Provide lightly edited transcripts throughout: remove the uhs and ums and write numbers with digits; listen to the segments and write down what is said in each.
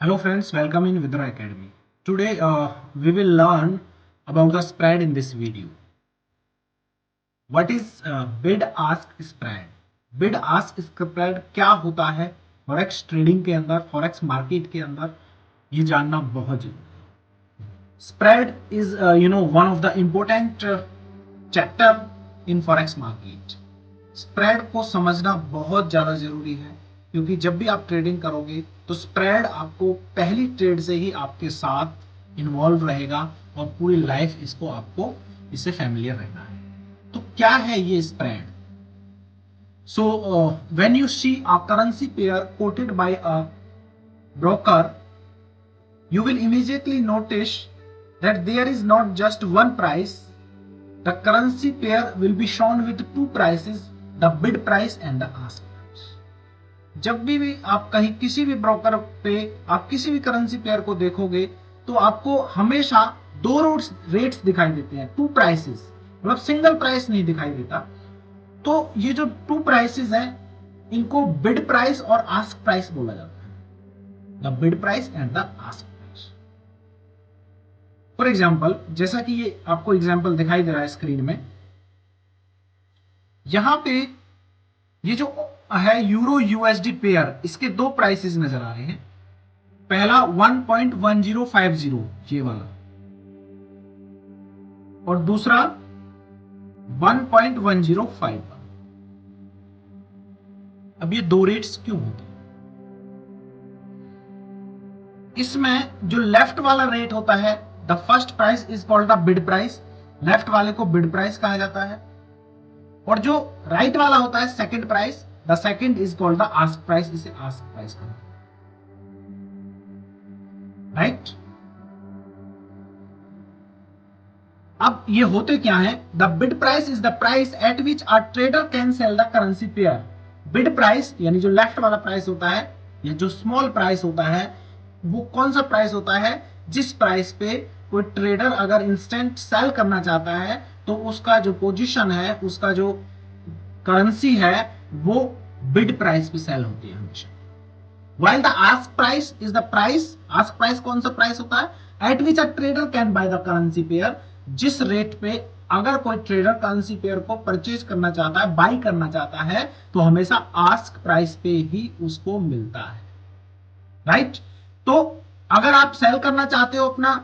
Hello friends, welcome in Vidra Academy. Today we will learn about the spread in this video. What is bid ask spread? Bid ask spread क्या होता है forex trading के अंदर, forex market के अंदर, ये जानना बहुत जरूरी है. Spread is one of the important chapter in forex market. Spread को समझना बहुत ज्यादा जरूरी है क्योंकि जब भी आप ट्रेडिंग करोगे तो स्प्रेड आपको पहली ट्रेड से ही आपके साथ इन्वॉल्व रहेगा और पूरी लाइफ इससे फैमिलियर रहना है. तो क्या है ये spread? So when you see a currency pair quoted by a broker, you will immediately notice that there is not just one price. The currency pair will be shown with two prices, the bid price and the ask price. जब भी आप कहीं किसी भी broker पे आप किसी भी करेंसी पेयर को देखोगे तो आपको हमेशा दो रेट्स दिखाई देते हैं, टू प्राइसेस, मतलब सिंगल प्राइस नहीं दिखाई देता. तो ये जो टू प्राइसेस हैं इनको बिड प्राइस और आस्क प्राइस बोला जाता है, the bid price and the ask. For example, जैसा कि ये आपको एग्जाम्पल दिखाई दे रहा है स्क्रीन में, यहां पे ये जो है यूरो यूएसडी पेयर, इसके दो प्राइसेस नजर आ रहे हैं. पहला 1.1050 ये वाला, और दूसरा 1.1051. अब ये दो रेट्स क्यों होते हैं? इसमें जो लेफ्ट वाला रेट होता है, the first price is called the bid price, left वाले को बिड प्राइस कहा जाता है. और जो राइट वाला होता है second price, the second is called the ask price, इसे आस्क प्राइस कहते हैं. राइट? अब ये होते क्या है? The bid price is the price at which a trader can sell the currency pair. Bid price यानी जो लेफ्ट वाला प्राइस होता है या जो स्मॉल प्राइस होता है, वो कौन सा प्राइस होता है जिस प्राइस पे कोई ट्रेडर अगर इंस्टेंट सेल करना चाहता है तो उसका जो पोजीशन है, उसका जो करेंसी है, वो बिड प्राइस पे सेल होती है हमेशा. While the ask price is the price, ask price कौन सा प्राइस होता है? At which a trader can buy the currency pair, जिस रेट पे अगर कोई ट्रेडर करेंसी पेयर को परचेज करना चाहता है, बाई करना चाहता है, तो हमेशा आस्क प्राइस पे ही उसको मिलता है. राइट? तो अगर आप सेल करना चाहते हो, अपना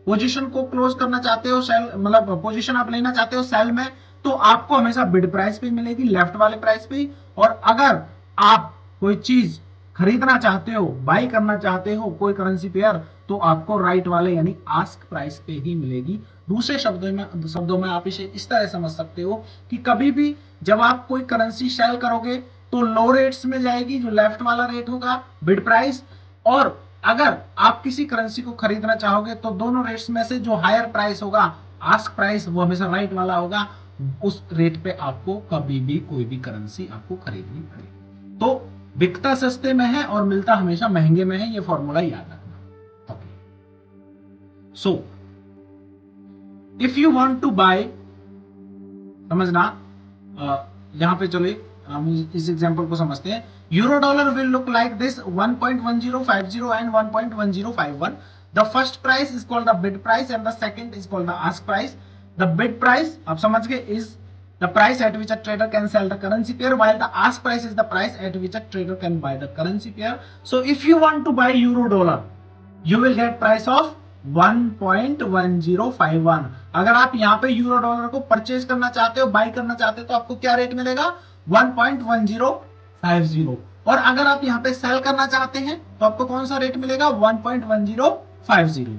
पोजीशन को क्लोज करना चाहते हो, सेल मतलब पोजीशन आप लेना चाहते हो सेल में, तो आपको हमेशा बिड प्राइस पे मिलेगी, लेफ्ट वाले प्राइस पे. और अगर आप कोई चीज खरीदना चाहते हो, बाई करना चाहते हो कोई करेंसी पेयर, तो आपको राइट वाले यानी आस्क प्राइस पे ही मिलेगी. दूसरे शब्दों में आप इसे इस तरह समझ सकते हो कि कभी भी जब आप कोई करेंसी सेल करोगे तो लो रेट्स में जाएगी, जो लेफ्ट वाला रेट होगा बिड प्राइस, और अगर आप किसी करेंसी को खरीदना चाहोगे तो दोनों रेट्स में से जो हायर प्राइस होगा, आस्क प्राइस, वो हमेशा राइट वाला होगा. उस रेट पे आपको कभी भी कोई भी करेंसी आपको खरीदनी पड़ेगी. तो बिकता सस्ते में है और मिलता हमेशा महंगे में है, ये फॉर्मूला याद रखना. Okay, so if you want to buy, समझना, यहां पे चले हम इस एग्जांपल को समझते हैं. Euro dollar will look like this 1.1050 and 1.1051. The first price is called the bid price and the second is called the ask price. The bid price आप समझ गए is the price at which a trader can sell the currency pair, while the ask price is the price at which a trader can buy the currency pair. So if you want to buy euro dollar, you will get price of 1.1051. अगर आप यहाँ पे euro dollar को purchase करना चाहते हो, by करना चाहते हो, तो आपको क्या रेट मिलेगा? 1.1050. और अगर आप यहाँ पे सेल करना चाहते हैं तो आपको कौन सा रेट मिलेगा? 1.1050.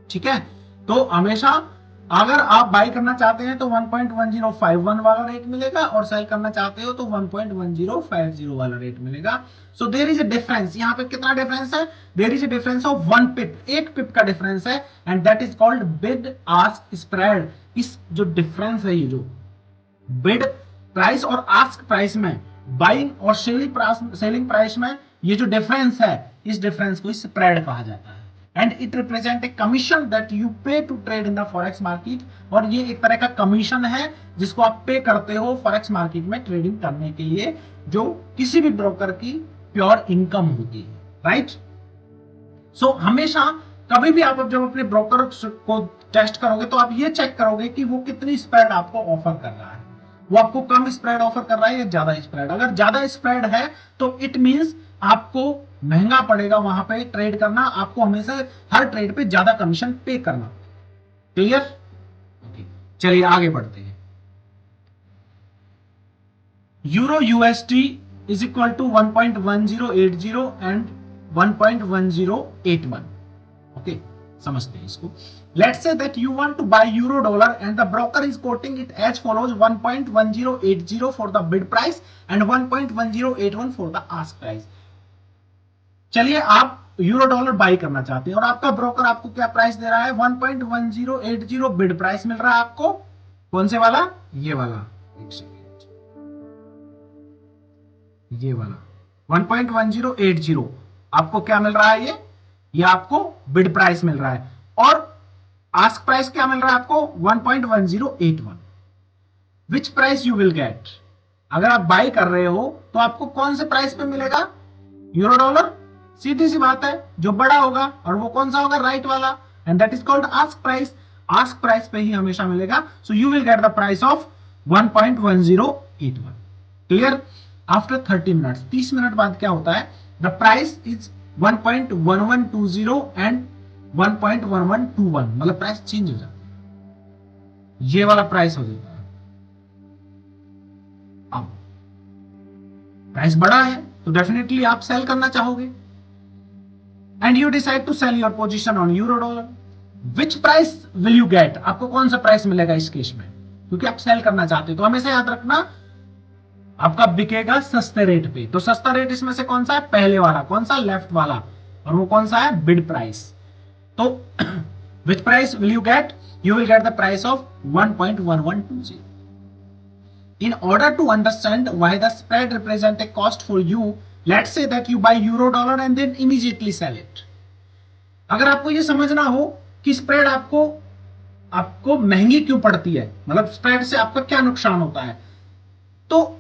ठीक है? तो हमेशा अगर आप बाई करना चाहते हैं तो 1.1051 वाला रेट मिलेगा, और सेल करना चाहते हो तो 1.1050 वाला रेट मिलेगा. So there is a difference. यहाँ पे कितना डिफरेंस है? There is a difference of 1 pip, 1 pip का डिफरेंस है, and that is called bid ask spread. इस जो डिफरेंस है, ये जो बिड प्राइस और आस्क प्राइस में, बाइंग और सेलिंग प्राइस में ये जो डिफरेंस है, इस डिफरेंस को स्प्रेड कहा जाता है. And it represent a commission that you pay to trade in the forex market. और ये एक तरह का कमीशन है जिसको आप पे करते हो फॉरेक्स मार्केट में ट्रेडिंग करने के लिए, जो किसी भी ब्रोकर की प्योर इनकम होती है. राइट। सो हमेशा कभी भी आप जब अपने ब्रोकर को टेस्ट करोगे तो आप ये चेक करोगे कि वो कितनी स्प्रेड आपको ऑफर कर रहा है, वो आपको कम स्प्रेड ऑफर कर रहा है या ज्यादा स्प्रेड। अगर ज्यादा स्प्रेड है तो इट मींस आपको महंगा पड़ेगा वहां पे ट्रेड करना, आपको हमेशा हर ट्रेड पे ज्यादा कमीशन पे करना। क्लियर? चलिए आगे बढ़ते हैं। Euro USD is equal to 1.1080 and 1.1081। Okay, समझते हैं इसको। Let's say that you want to buy euro dollar and the broker is quoting it as follows 1.1080 for the bid price and 1.1081 for the ask price. चलिए आप euro dollar by करना चाहते हैं और आपका ब्रोकर आपको क्या प्राइस दे रहा है? 1.1080 बिड प्राइस मिल रहा है आपको। कौन से वाला? ये वाला, एक सेकेंड, ये वाला 1.1080 आपको क्या मिल रहा है? ये आपको बिड प्राइस मिल रहा है। और आस्क प्राइस क्या मिल रहा है आपको? 1.1081। विच प्राइस यू विल गेट? अगर आप बाई कर रहे हो तो आपको कौन से प्राइस पे मिलेगा? Euro dollar. सीधी सी बात है, जो बड़ा होगा, और वो कौन सा होगा? राइट वाला, and that is called ask price. Ask price पे ही हमेशा मिलेगा। So you will get the price of 1.1081। Clear? After 30 minutes, 30 minute बाद क्या होता है? द प्राइस इज 1.1120 एंड 1.1121, मतलब प्राइस चेंज हो जाता है, ये वाला प्राइस हो जाता है। अब प्राइस बड़ा है तो डेफिनेटली आप सेल करना चाहोगे and you decide to sell your position on euro dollar. Which price will you get? आपको कौन सा प्राइस मिलेगा इस केस में? क्योंकि आप सेल करना चाहते हो तो हमेशा याद रखना आपका बिकेगा सस्ते रेट पे। तो सस्ता रेट इसमें से कौन सा है? पहले वाला। कौन सा? लेफ्ट वाला। और वो कौन सा है? Bid price. तो which price will you get? You will get the price of 1.1120। In order to understand why the spread represent a cost for you, let's say that you buy euro dollar and then immediately sell it. अगर आपको ये समझना हो कि spread आपको आपको महंगी क्यों पड़ती है, मतलब स्प्रेड से आपका क्या नुकसान होता है, तो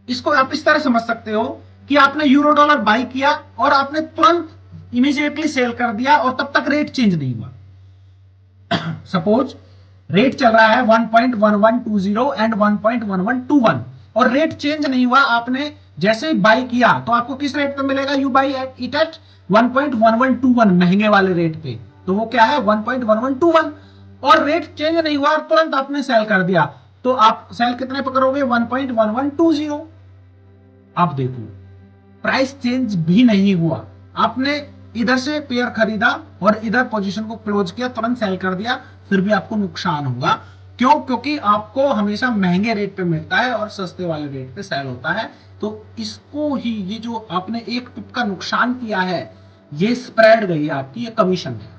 इसको आप इस तरह समझ सकते हो कि आपने यूरो डॉलर बाई किया और आपने तुरंत इमीडिएटली सेल कर दिया और तब तक रेट चेंज नहीं हुआ। सपोज रेट चल रहा है 1.1120 एंड 1.1121 और रेट चेंज नहीं हुआ, आपने जैसे ही बाई किया तो आपको किस रेट पे मिलेगा? यू बाई इट एट 1.1121, महंगे वाले रेट पे। तो वो क्या है? 1.1121। और रेट चेंज नहीं हुआ और तुरंत आपने सेल कर दिया, तो आप सेल कितने पे करोगे? 1.1120। अब देखो, प्राइस चेंज भी नहीं हुआ, आपने इधर से पेयर खरीदा और इधर पोजीशन को क्लोज किया, तुरंत सेल कर दिया, फिर भी आपको नुकसान होगा। क्यों? क्योंकि आपको हमेशा महंगे रेट पे मिलता है और सस्ते वाले रेट पे सेल होता है। तो इसको ही, ये जो आपने एक पिप का नुकसान किया है, ये स्प्रेड गई आपकी, ये कमीशन है।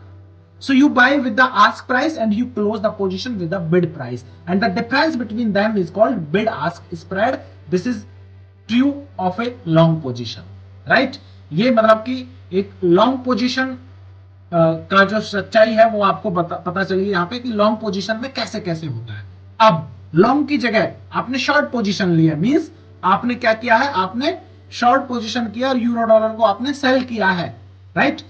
So you buy with the ask price and you close the position with the bid price, and the difference between them is called bid ask spread. This is true of a long position, right? ये मतलब कि एक long position का जो सच्चाई है वो आपको पता चली यहाँ पे कि लॉन्ग पोजीशन में कैसे कैसे होता है। अब लॉन्ग की जगह आपने शॉर्ट पोजीशन लिया, मींस आपने क्या किया है? आपने शॉर्ट पोजीशन किया और यूरो डॉलर को आपने सेल किया है, right?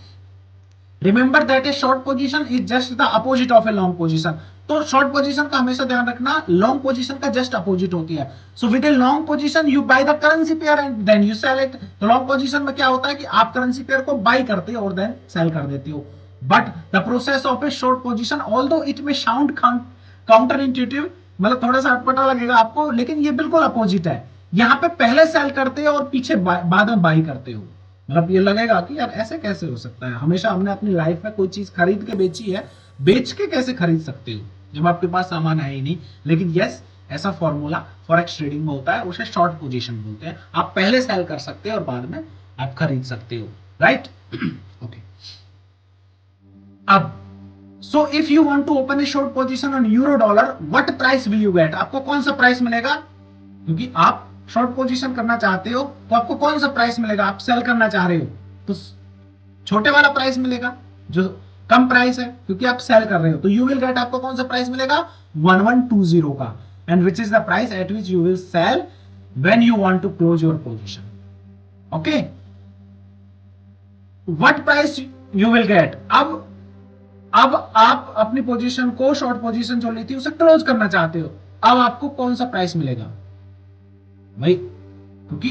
Remember that a short position is just the opposite of a long position. तो शॉर्ट पोजीशन का हमेशा ध्यान रखना, लॉन्ग पोजीशन का जस्ट अपोजिट होती है। So with a long position you buy the currency pair and then you sell it. तो long position में क्या होता है कि आप करेंसी पेयर को बाय करते हो और देन सेल कर देते हो। But the process of A short position, although it में साउंड काउंटर इंट्यूटिव, मतलब थोड़ा सा अटपटा लगेगा आपको, लेकिन ये बिल्कुल अपोजिट है। यहाँ पे पहले सेल करते हो और पीछे बाद में बाय करते हो। मतलब ये लगेगा कि यार ऐसे कैसे हो सकता है, हमेशा हमने अपनी लाइफ में कोई चीज खरीद के बेची है, बेच के कैसे खरीद सकते हो जब आपके पास सामान है ही नहीं। लेकिन यस, ऐसा फॉर्मूला फॉरेक्स ट्रेडिंग में होता है, उसे शॉर्ट पोजीशन बोलते हैं। आप पहले सेल कर सकते हो और बाद में आप खरीद सकते हो, राइट? ओके। अब so if you want to open a short position on euro dollar, what price will you get? आपको कौन सा प्राइस मिलेगा? क्योंकि आप शॉर्ट पोजीशन करना चाहते हो तो आपको कौन सा प्राइस मिलेगा? आप सेल करना चाह रहे हो तो छोटे वाला प्राइस मिलेगा जो कम प्राइस है, क्योंकि आप सेल कर रहे हो। तो यू विल गेट, आपको कौन सा प्राइस मिलेगा? 1120 का, and which is the price at which you will sell when you want to close your position. Okay, what price you will get. अब आप अपनी पोजीशन को, शॉर्ट पोजीशन जो ली थी उसे क्लोज करना चाहते हो, अब आपको कौन सा प्राइस मिलेगा भाई, क्योंकि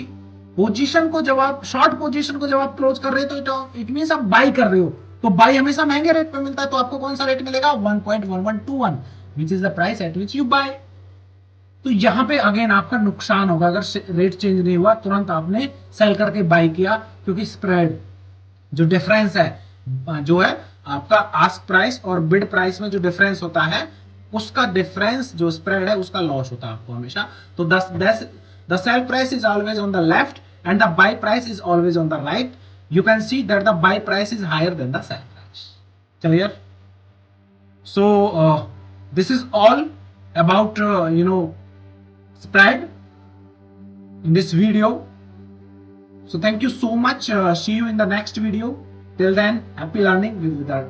पोजीशन को जब आप, शॉर्ट पोजीशन को जब आप क्लोज कर रहे हो तो इट मींस आप बाई कर रहे हो, तो बाई हमेशा महंगे रेट पे मिलता है, तो आपको कौन सा रेट मिलेगा 1.1121 which is the price at which you buy. तो यहां पे अगेन आपका नुकसान होगा अगर रेट चेंज नहीं हुआ, तुरंत आपने सेल करके बाई किया, क्योंकि स्प्रेड जो डिफरेंस है, जो है आपका आस्क प्राइस और बिड प्राइस में जो डिफरेंस होता है, उसका डिफरेंस जो स्प्रेड है उसका लॉस होता है आपको हमेशा। तो the sell price is always on the left and the buy price is always on the right. You can see that the buy price is higher than the sell price. Clear? So this is all about spread in this video. So thank you so much. See you in the next video. Till then, happy learning with Vidar.